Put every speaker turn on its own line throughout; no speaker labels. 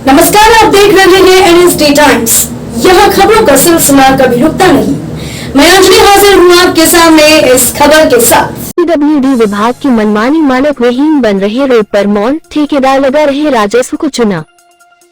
नमस्कार, आप देख रहे हैं एनएसडी टाइम्स। यह खबरों का सिलसिला कभी रुकता नहीं। मैं अंजलि हाजिर हूँ आपके सामने इस खबर के साथ।
पीडब्ल्यूडी विभाग की मनमानी मानक विहीन बन रहे रोड पर मौन, ठेकेदार लगा रहे राजस्व को चुना।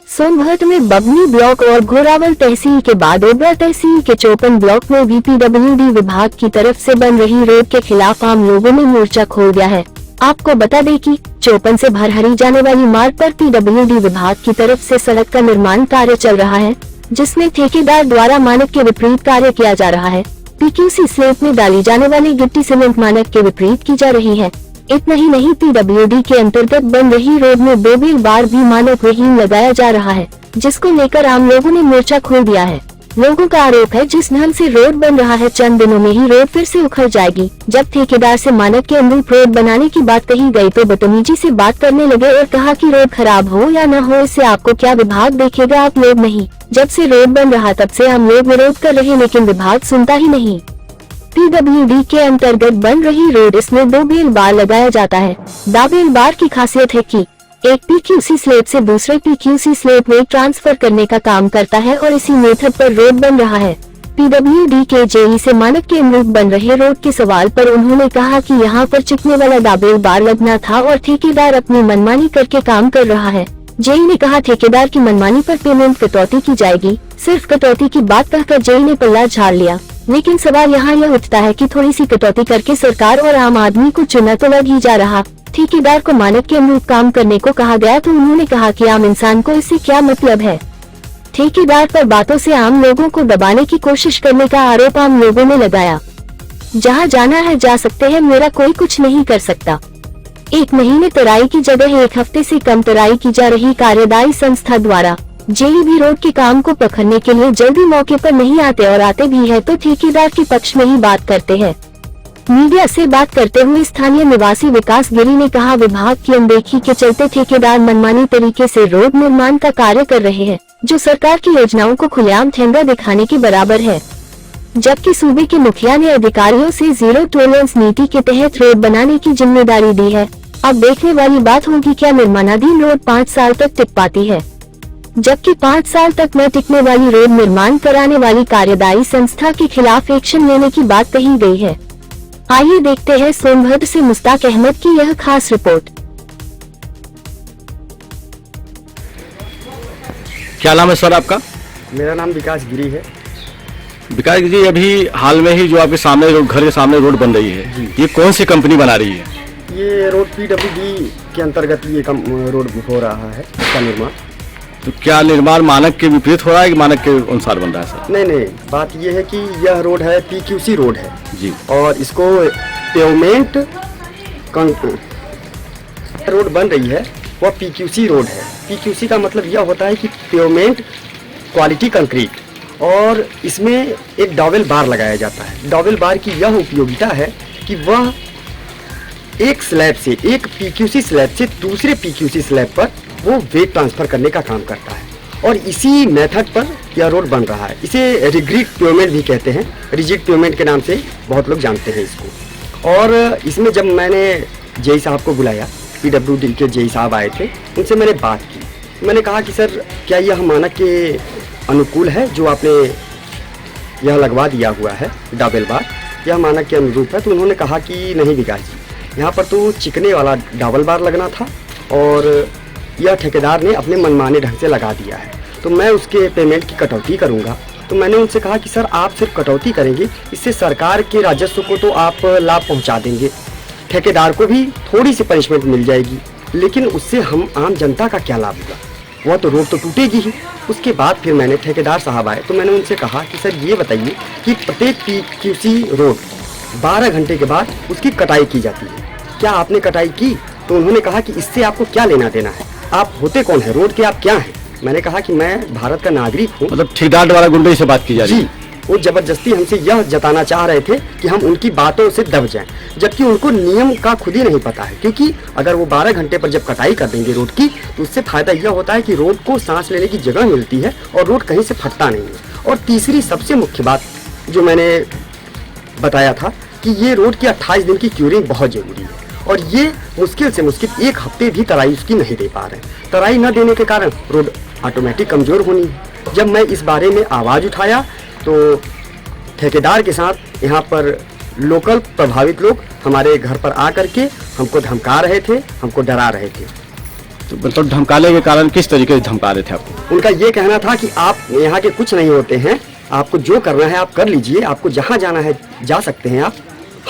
सोनभद्र में बबनी ब्लॉक और घोरावल तहसील के बाद ओबरा तहसील के 54 ब्लॉक में भी पीडब्ल्यूडी विभाग की तरफ से बन रही रोड के खिलाफ आम लोगों ने मोर्चा खोल दिया है। आपको बता दें कि 54 से भरहरी जाने वाली मार्ग पर पीडब्ल्यूडी विभाग की तरफ से सड़क का निर्माण कार्य चल रहा है, जिसमें ठेकेदार द्वारा मानक के विपरीत कार्य किया जा रहा है। पीक्यूसी स्लैब में डाली जाने वाली गिट्टी सीमेंट मानक के विपरीत की जा रही है। इतना ही नहीं, पीडब्ल्यूडी के अंतर्गत बन रही रोड में 2 बार भी मानक विहीन लगाया जा रहा है, जिसको लेकर आम लोगों ने मोर्चा खोल दिया है। लोगों का आरोप है, जिस ढंग से रोड बन रहा है, चंद दिनों में ही रोड फिर से उखड़ जाएगी। जब ठेकेदार से मानक के अनुरूप रोड बनाने की बात कही गई तो बदतमीजी से बात करने लगे और कहा कि रोड खराब हो या न हो, इससे आपको क्या, विभाग देखेगा, आप लोग नहीं। जब से रोड बन रहा तब से हम लोग विरोध कर रहे, लेकिन विभाग सुनता ही नहीं। पीडब्ल्यूडी के अंतर्गत बन रही रोड, इसमें 2 बार लगाया जाता है। दाबेल बार की खासियत है कि एक पीक्यूसी स्लैब से दूसरे पीक्यूसी स्लैब में ट्रांसफर करने का काम करता है और इसी मेथड पर रोड बन रहा है। पीडब्ल्यूडी के जेई से मानक के अनुरूप बन रहे रोड के सवाल पर उन्होंने कहा कि यहां पर चिकने वाला दाबेल बार लगना था और ठेकेदार अपनी मनमानी करके काम कर रहा है। जेई ने कहा ठेकेदार की मनमानी पर पेमेंट कटौती की जाएगी। सिर्फ कटौती की बात कहकर जेई ने पल्ला झाड़ लिया। लेकिन सवाल यहाँ यह उठता है कि थोड़ी सी कटौती करके सरकार और आम आदमी को चुना तो लग ही जा रहा। ठेकेदार को मानक के अनुरूप काम करने को कहा गया तो उन्होंने कहा कि आम इंसान को इससे क्या मतलब है। ठेकेदार पर बातों से आम लोगों को दबाने की कोशिश करने का आरोप आम लोगों ने लगाया। जहाँ जाना है जा सकते हैं, मेरा कोई कुछ नहीं कर सकता। 1 महीने तराई की जगह 1 हफ्ते से कम तराई की जा रही कार्यदायी संस्था द्वारा। जेई भी रोड के काम को पकड़ने के लिए जल्दी मौके पर नहीं आते और आते भी है तो ठेकेदार के पक्ष में ही बात करते हैं। मीडिया से बात करते हुए स्थानीय निवासी विकास गिरी ने कहा, विभाग की अनदेखी के चलते ठेकेदार मनमानी तरीके से रोड निर्माण का कार्य कर रहे हैं, जो सरकार की योजनाओं को खुलेआम ठेंगा दिखाने के बराबर है। जबकि सूबे के मुखिया ने अधिकारियों से जीरो टॉलरेंस नीति के तहत रोड बनाने की जिम्मेदारी दी है। अब देखने वाली बात होगी क्या निर्माणाधीन रोड 5 साल तक टिक पाती है, जबकि 5 साल तक न टिकने वाली रोड निर्माण कराने वाली कार्यदायी संस्था के खिलाफ एक्शन लेने की बात कही गई है। आइए देखते हैं सोनभद्र से मुश्ताक अहमद की यह खास रिपोर्ट।
क्या नाम है सर आपका?
मेरा नाम विकास गिरी है।
विकास जी, अभी हाल में ही जो आपके सामने घर के सामने रोड बन रही है, ये कौन सी कंपनी बना रही है?
ये रोड पीडब्ल्यूडी के अंतर्गत ये रोड हो रहा है, इसका निर्माण।
तो क्या निर्माण मानक के विपरीत हो रहा है कि मानक के अनुसार बन रहा है सर?
नहीं, बात ये है कि यह रोड है, पीक्यूसी रोड है
जी, और
इसको पेवमेंट रोड बन रही है, वह पीक्यूसी रोड है। पीक्यूसी का मतलब यह होता है कि पेवमेंट क्वालिटी कंक्रीट, और इसमें एक डबल बार लगाया जाता है। डबल बार की यह उपयोगिता है कि वह एक स्लैब से, एक पीक्यूसी स्लैब से दूसरे पीक्यूसी स्लैब पर वो वेट ट्रांसफर करने का काम करता है, और इसी मेथड पर यह रोड बन रहा है। इसे रिजिड पेवमेंट भी कहते हैं, रिजिड पेवमेंट के नाम से बहुत लोग जानते हैं इसको। और इसमें जब मैंने जेई साहब को बुलाया, पीडब्ल्यूडी के जेई साहब आए थे, उनसे मैंने बात की। मैंने कहा कि सर, क्या यह मानक के अनुकूल है जो आपने यह लगवा दिया हुआ है डबल बार, यह मानक के अनुरूप है? तो उन्होंने कहा कि नहीं विकास जी, यहाँ पर तो चिकने वाला डबल बार लगना था और यह ठेकेदार ने अपने मनमाने ढंग से लगा दिया है, तो मैं उसके पेमेंट की कटौती करूंगा। तो मैंने उनसे कहा कि सर, आप सिर्फ कटौती करेंगे, इससे सरकार के राजस्व को तो आप लाभ पहुंचा देंगे, ठेकेदार को भी थोड़ी सी पनिशमेंट मिल जाएगी, लेकिन उससे हम आम जनता का क्या लाभ होगा? वह तो रोड तो टूटेगी ही। उसके बाद फिर मैंने ठेकेदार साहब आए तो मैंने उनसे कहा कि सर, ये बताइए कि प्रत्येक पीक्यूसी रोड 12 घंटे के बाद उसकी कटाई की जाती है, क्या आपने कटाई की? तो उन्होंने कहा कि इससे आपको क्या लेना देना है, आप होते कौन है, रोड के आप क्या हैं? मैंने कहा कि मैं भारत का नागरिक हूँ।
मतलब ठेकेदार द्वारा गुंडे से बात की जा रही है?
वो जबरदस्ती हमसे यह जताना चाह रहे थे कि हम उनकी बातों से दब जाएं, जबकि उनको नियम का खुद ही नहीं पता है। क्योंकि अगर वो 12 घंटे पर जब कटाई कर देंगे रोड की, तो उससे फायदा यह होता है कि रोड को सांस लेने की जगह मिलती है और रोड कहीं से फटता नहीं है। और तीसरी सबसे मुख्य बात जो मैंने बताया था कि ये रोड की 28 दिन की क्यूरिंग बहुत जरूरी है, और ये मुश्किल से मुश्किल 1 हफ्ते भी तराई उसकी नहीं दे पा रहे हैं। तराई न देने के कारण रोड ऑटोमेटिक कमज़ोर होनी है। जब मैं इस बारे में आवाज़ उठाया तो ठेकेदार के साथ यहाँ पर लोकल प्रभावित लोग हमारे घर पर आ करके हमको धमका रहे थे, हमको डरा रहे थे।
तो मतलब धमकाने के कारण किस तरीके से धमका रहे थे आपको?
उनका ये कहना था कि आप यहाँ के कुछ नहीं होते हैं, आपको जो करना है आप कर लीजिए, आपको जहाँ जाना है जा सकते हैं आप,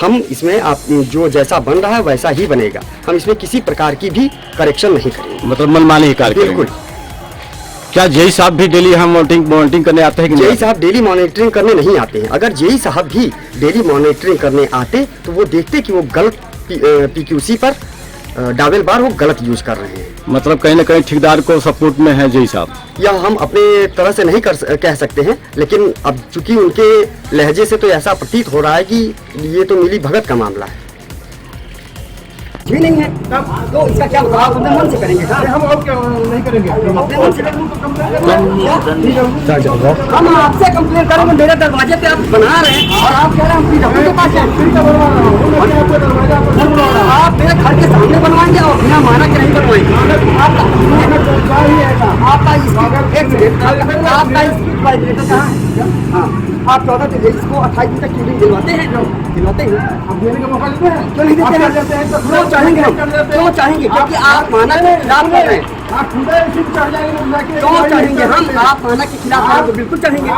हम इसमें आप जो जैसा बन रहा है वैसा ही बनेगा, हम इसमें किसी प्रकार की भी करेक्शन नहीं करेंगे।
मतलब मनमानी ही कार्य करेंगे।
बिल्कुल।
क्या जेई साहब भी डेली हम मॉनिटरिंग करने आते हैं कि
जेई
नहीं?
साहब डेली मॉनिटरिंग करने नहीं आते हैं। अगर जेई साहब भी डेली मॉनिटरिंग करने आते तो वो देखते कि वो गलत पीक्यूसी पर डाबल बार वो गलत यूज कर रहे हैं।
मतलब कहीं ना कहीं ठेकेदार को सपोर्ट में है जेई साहब?
यह हम अपने तरह से नहीं कह सकते हैं, लेकिन अब चूंकि उनके लहजे से तो ऐसा प्रतीत हो रहा है कि ये तो मिली भगत का मामला है। भी नहीं है तो इसका क्या मतलब? आप अपने मन से करेंगे? हम और क्या नहीं करेंगे? अपने मन से हम आपसे कंप्लेन करेंगे, मेरे दरवाजे पे आप बना रहे हैं और आप कह रहे हैं हम पीडब्ल्यू के पास जाएं। आप मेरे घर के सामने बनवाएंगे और बिना माना के नहीं बनवाएंगे। आपका स्पीड वाइब्रेटर कहाँ है? हाँ, आप 14 से इसको 28 तक क्यों दिलवाते हैं? दिलवाते हैं, आप देने का मौका देते हैं, क्यों नहीं देते हैं? क्यों चाहेंगे? क्यों चाहेंगे? क्योंकि आप माना के खिलाफ कर रहे हैं। आप क्यों चाहेंगे? हम आप माना के खिलाफ हैं तो बिल्कुल चाहेंगे।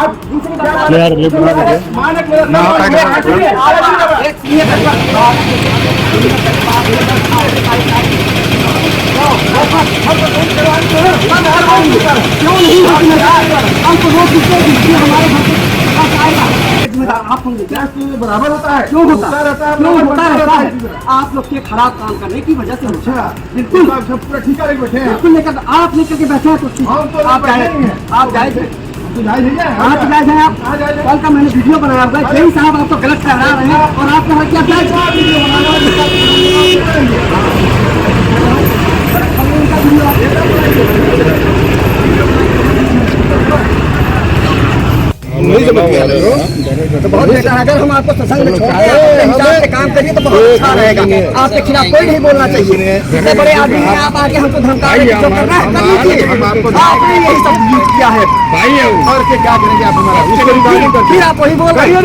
क्यों नहीं हमको रोक दीजिए, हमारे आप बराबर होता है? क्यों होता है? क्यों होता है? आप लोग के खराब काम करने की वजह से होता है। बिल्कुल पूरा ठीक है, बैठे हैं बिल्कुल लेकर आप लेकर के बैठे हैं तो आप जायज है। हाँ तो जायज है। आप कल का मैंने वीडियो बनाया होगा, जय साहब आपको गलत ठहरा रहे हैं और आप कहा क्या जायज नहीं समझ गया तो बहुत बेहतर। अगर हम आपको सत्संग में छोड़ दें, अपने हिसाब से काम करिए तो बहुत अच्छा रहेगा। आपके खिलाफ कोई नहीं बोलना चाहिए। इतने बड़े आदमी हैं, आप आके हमको धमका रहे हैं, जो करना है कर लीजिए। आपने यही सब यूज किया है और क्या करेंगे आप हमारा? फिर आप वही बोल रहे हैं।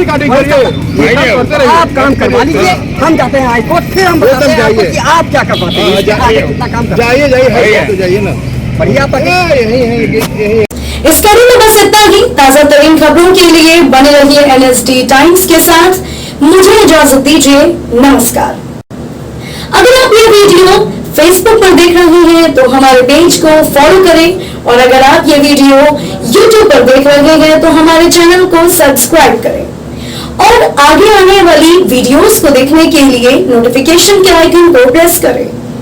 आप काम करवा लीजिए, हम जाते हैं हाईकोर्ट, फिर हम बताते हैं आपको कि आप क्या कर पाते हैं, कितना काम कर। जाइए ना, बढ़िया पर
इस कड़ी में बस इतना ही। ताजा तरीन खबरों के लिए बने रहिए NSD टाइम्स के साथ। मुझे इजाजत दीजिए, नमस्कार। अगर आप ये वीडियो फेसबुक पर देख रहे हैं तो हमारे पेज को फॉलो करें और अगर आप ये वीडियो यूट्यूब पर देख रहे हैं तो हमारे चैनल को सब्सक्राइब करें और आगे आने वाली वीडियोस को देखने के लिए नोटिफिकेशन के आइकन को प्रेस करें।